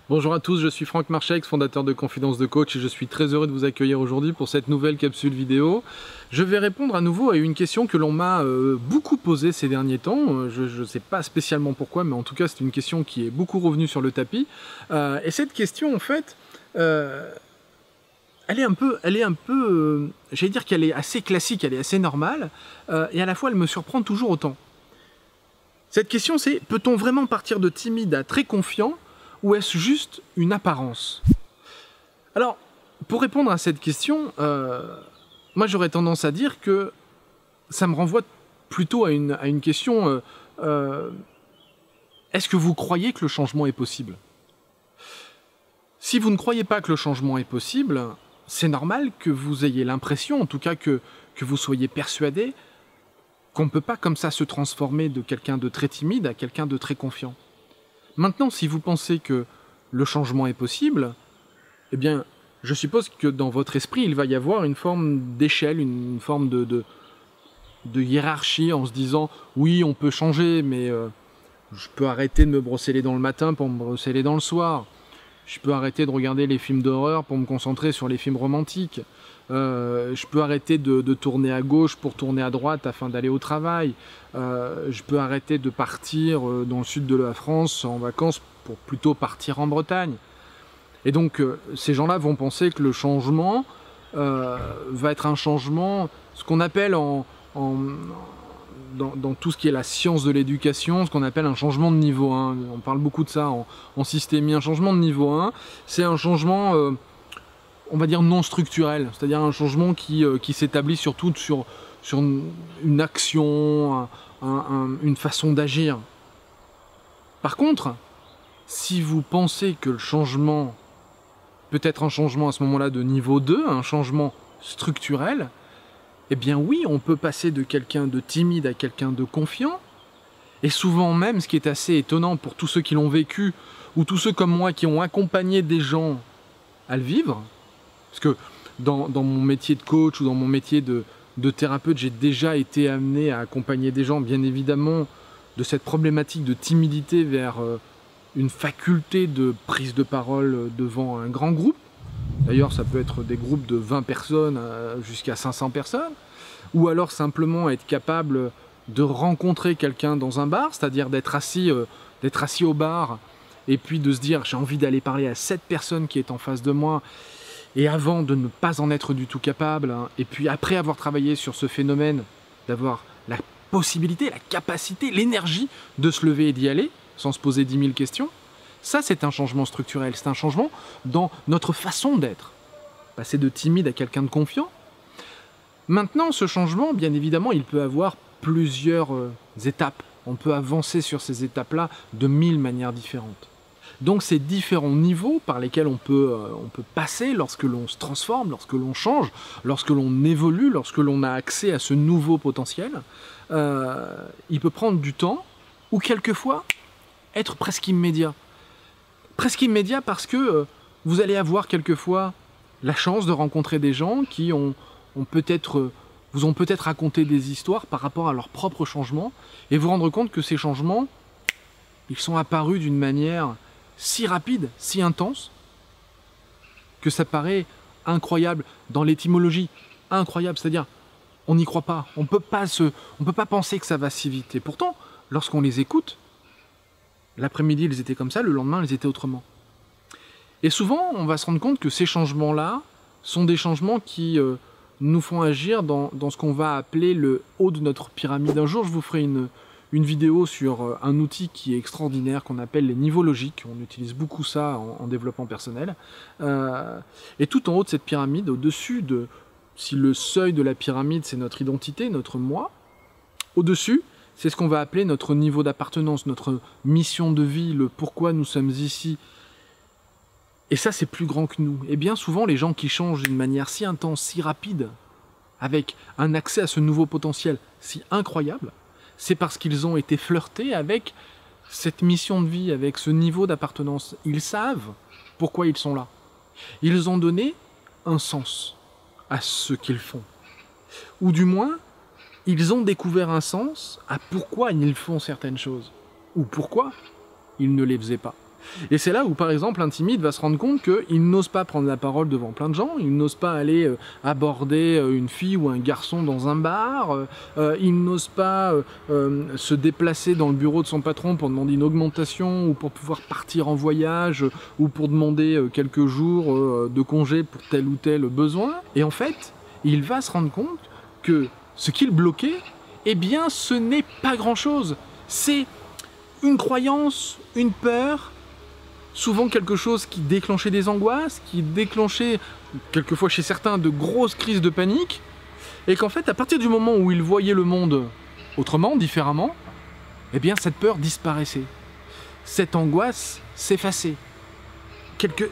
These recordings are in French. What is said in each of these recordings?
Bonjour à tous, je suis Franck Marchex, fondateur de Confidence de Coach et je suis très heureux de vous accueillir aujourd'hui pour cette nouvelle capsule vidéo. Je vais répondre à nouveau à une question que l'on m'a beaucoup posée ces derniers temps. Je ne sais pas spécialement pourquoi, mais en tout cas c'est une question qui est beaucoup revenue sur le tapis. Et cette question en fait, elle est un peu, j'allais dire qu'elle est assez classique, elle est assez normale, et à la fois elle me surprend toujours autant. Cette question c'est, peut-on vraiment partir de timide à très confiant ? Ou est-ce juste une apparence? Alors, pour répondre à cette question, moi j'aurais tendance à dire que ça me renvoie plutôt à une question, est-ce que vous croyez que le changement est possible? Si vous ne croyez pas que le changement est possible, c'est normal que vous ayez l'impression, en tout cas que vous soyez persuadé, qu'on ne peut pas comme ça se transformer de quelqu'un de très timide à quelqu'un de très confiant. Maintenant, si vous pensez que le changement est possible, eh bien, je suppose que dans votre esprit, il va y avoir une forme d'échelle, une forme de hiérarchie en se disant « oui, on peut changer, mais je peux arrêter de me brosser les dents le matin pour me brosser les dents le soir. Je peux arrêter de regarder les films d'horreur pour me concentrer sur les films romantiques. Je peux arrêter de tourner à gauche pour tourner à droite afin d'aller au travail. Je peux arrêter de partir dans le sud de la France en vacances pour plutôt partir en Bretagne. » Et donc, ces gens-là vont penser que le changement va être un changement, ce qu'on appelle dans tout ce qui est la science de l'éducation, ce qu'on appelle un changement de niveau 1. On parle beaucoup de ça en systémie. Un changement de niveau 1, c'est un changement, on va dire, non structurel. C'est-à-dire un changement qui s'établit surtout sur une action, une façon d'agir. Par contre, si vous pensez que le changement peut être un changement à ce moment-là de niveau 2, un changement structurel, eh bien oui, on peut passer de quelqu'un de timide à quelqu'un de confiant. Et souvent même, ce qui est assez étonnant pour tous ceux qui l'ont vécu, ou tous ceux comme moi qui ont accompagné des gens à le vivre, parce que dans mon métier de coach ou dans mon métier de thérapeute, j'ai déjà été amené à accompagner des gens, bien évidemment, de cette problématique de timidité vers une faculté de prise de parole devant un grand groupe. D'ailleurs, ça peut être des groupes de 20 personnes jusqu'à 500 personnes. Ou alors simplement être capable de rencontrer quelqu'un dans un bar, c'est-à-dire d'être assis au bar et puis de se dire « j'ai envie d'aller parler à cette personne qui est en face de moi » et avant de ne pas en être du tout capable, et puis après avoir travaillé sur ce phénomène, d'avoir la possibilité, la capacité, l'énergie de se lever et d'y aller, sans se poser 10 000 questions, ça c'est un changement structurel, c'est un changement dans notre façon d'être. Passer de timide à quelqu'un de confiant. Maintenant, ce changement, bien évidemment, il peut avoir plusieurs étapes. On peut avancer sur ces étapes-là de 1000 manières différentes. Donc ces différents niveaux par lesquels on peut passer lorsque l'on se transforme, lorsque l'on change, lorsque l'on évolue, lorsque l'on a accès à ce nouveau potentiel, il peut prendre du temps ou quelquefois être presque immédiat. Presque immédiat parce que vous allez avoir quelquefois la chance de rencontrer des gens qui vous ont peut-être raconté des histoires par rapport à leurs propres changements et vous rendre compte que ces changements, ils sont apparus d'une manière si rapide, si intense, que ça paraît incroyable dans l'étymologie. Incroyable, c'est-à-dire, on n'y croit pas. On peut pas penser que ça va si vite. Et pourtant, lorsqu'on les écoute, l'après-midi, ils étaient comme ça, le lendemain, ils étaient autrement. Et souvent, on va se rendre compte que ces changements-là sont des changements qui nous font agir dans ce qu'on va appeler le haut de notre pyramide. Un jour, je vous ferai une vidéo sur un outil qui est extraordinaire, qu'on appelle les niveaux logiques. On utilise beaucoup ça en développement personnel. Et tout en haut de cette pyramide, au-dessus si le seuil de la pyramide, c'est notre identité, notre moi, au-dessus, c'est ce qu'on va appeler notre niveau d'appartenance, notre mission de vie, le pourquoi nous sommes ici. Et ça, c'est plus grand que nous. Et bien souvent, les gens qui changent d'une manière si intense, si rapide, avec un accès à ce nouveau potentiel si incroyable, c'est parce qu'ils ont été flirtés avec cette mission de vie, avec ce niveau d'appartenance. Ils savent pourquoi ils sont là. Ils ont donné un sens à ce qu'ils font. Ou du moins, ils ont découvert un sens à pourquoi ils font certaines choses. Ou pourquoi ils ne les faisaient pas. Et c'est là où, par exemple, un timide va se rendre compte qu'il n'ose pas prendre la parole devant plein de gens, il n'ose pas aller aborder une fille ou un garçon dans un bar, il n'ose pas se déplacer dans le bureau de son patron pour demander une augmentation ou pour pouvoir partir en voyage ou pour demander quelques jours de congé pour tel ou tel besoin. Et en fait, il va se rendre compte que ce qui le bloquait, eh bien, ce n'est pas grand-chose. C'est une croyance, une peur, souvent quelque chose qui déclenchait des angoisses, qui déclenchait, quelquefois chez certains, de grosses crises de panique, et qu'en fait, à partir du moment où il voyait le monde autrement, différemment, eh bien, cette peur disparaissait. Cette angoisse s'effaçait.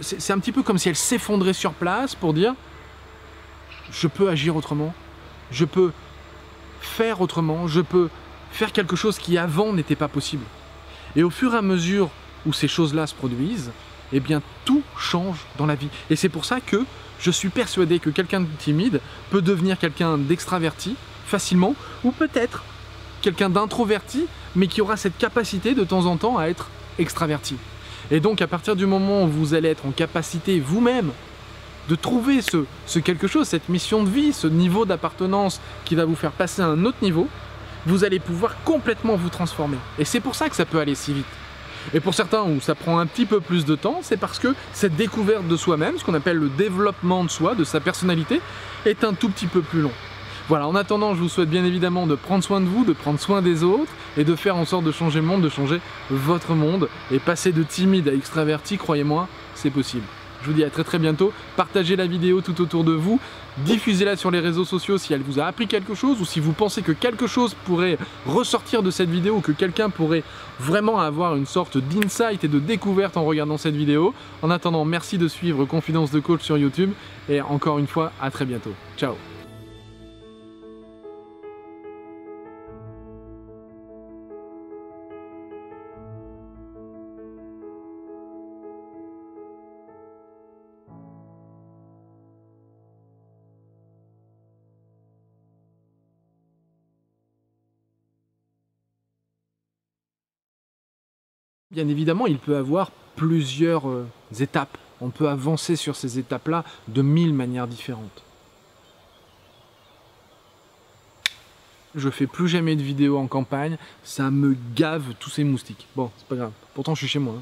C'est un petit peu comme si elle s'effondrait sur place pour dire « je peux agir autrement, je peux faire autrement, je peux faire quelque chose qui avant n'était pas possible ». Et au fur et à mesure où ces choses-là se produisent, eh bien tout change dans la vie. Et c'est pour ça que je suis persuadé que quelqu'un de timide peut devenir quelqu'un d'extraverti facilement, ou peut-être quelqu'un d'introverti, mais qui aura cette capacité de temps en temps à être extraverti. Et donc à partir du moment où vous allez être en capacité vous-même de trouver ce quelque chose, cette mission de vie, ce niveau d'appartenance qui va vous faire passer à un autre niveau, vous allez pouvoir complètement vous transformer. Et c'est pour ça que ça peut aller si vite. Et pour certains où ça prend un petit peu plus de temps, c'est parce que cette découverte de soi-même, ce qu'on appelle le développement de soi, de sa personnalité, est un tout petit peu plus long. Voilà, en attendant, je vous souhaite bien évidemment de prendre soin de vous, de prendre soin des autres, et de faire en sorte de changer le monde, de changer votre monde, et passer de timide à extraverti, croyez-moi, c'est possible. Je vous dis à très très bientôt, partagez la vidéo tout autour de vous, diffusez-la sur les réseaux sociaux si elle vous a appris quelque chose ou si vous pensez que quelque chose pourrait ressortir de cette vidéo ou que quelqu'un pourrait vraiment avoir une sorte d'insight et de découverte en regardant cette vidéo. En attendant, merci de suivre Confidence de Coach sur YouTube et encore une fois, à très bientôt. Ciao. Bien évidemment, il peut avoir plusieurs étapes. On peut avancer sur ces étapes-là de 1000 manières différentes. Je fais plus jamais de vidéos en campagne, ça me gave tous ces moustiques. Bon, c'est pas grave, pourtant je suis chez moi.